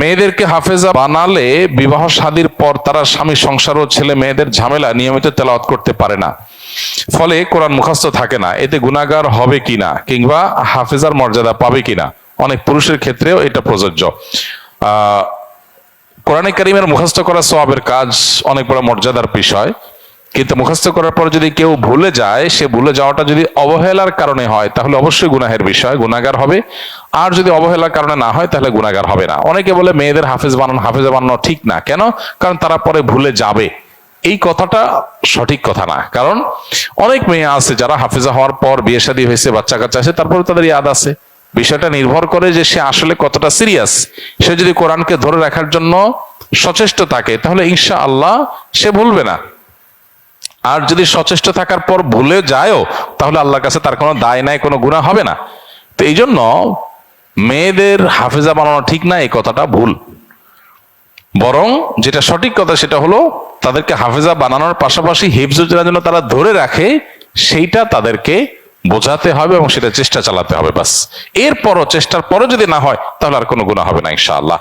মেয়েদেরকে হাফেজা বানালে বিবাহ শাদীর পর তারা স্বামী সংসার ও ছেলে মেয়েদের ঝামেলা নিয়মিত তেলাওয়াত করতে পারে না, ফলে কোরআন মুখস্থ থাকে না, এতে গুনাহগার হবে কিনা কিংবা হাফেজার মর্যাদা পাবে কিনা? অনেক পুরুষের ক্ষেত্রেও এটা প্রযোজ্য। কোরআনে কারীমের মুখস্থ করা সওয়াবের কাজ, অনেক বড় মর্যাদার বিষয়, কিন্তু মুখস্থ করার পর যদি কেউ ভুলে যায়, সে ভুলে যাওয়াটা যদি অবহেলার কারণে হয় তাহলে অবশ্যই গুনাহের বিষয়, গুনাহগার হবে। আর যদি অবহেলার কারণে না হয় তাহলে গুনাহগার হবে না। অনেকে বলে মেয়েদের হাফেজা বানানো ঠিক না, কেন? কারণ তারা পরে ভুলে যাবে। এই কথাটা সঠিক কথা না, কারণ অনেক মেয়ে আছে যারা হাফেজা হওয়ার পর বিয়ে শাদী হয়েছে, বাচ্চা কাচ্চা আছে, তারপরে তাদের ইয়াদ আছে। বিষয়টা নির্ভর করে যে সে আসলে কতটা সিরিয়াস। সে যদি কোরআনকে ধরে রাখার জন্য সচেষ্ট থাকে তাহলে ইনশাআল্লাহ সে ভুলবে না। আর যদি সচেষ্ট থাকার পর ভুলে যায়ও তাহলে আল্লাহর কাছে তার কোনো দায় নাই, কোনো গুনাহ হবে না। তো এই জন্য মেয়েদের হাফেজা বানানো ঠিক না, এই কথাটা ভুল। বরং যেটা সঠিক কথা সেটা হলো তাদেরকে হাফেজা বানানোর পাশাপাশি হিফজুল যেন তারা ধরে রাখে, সেইটা তাদেরকে বোঝাতে হবে এবং সেটা চেষ্টা চালাতে হবে। বাস, এরপরও চেষ্টার পরে যদি না হয় তাহলে আর কোনো গুনাহ হবে না ইনশাআল্লাহ।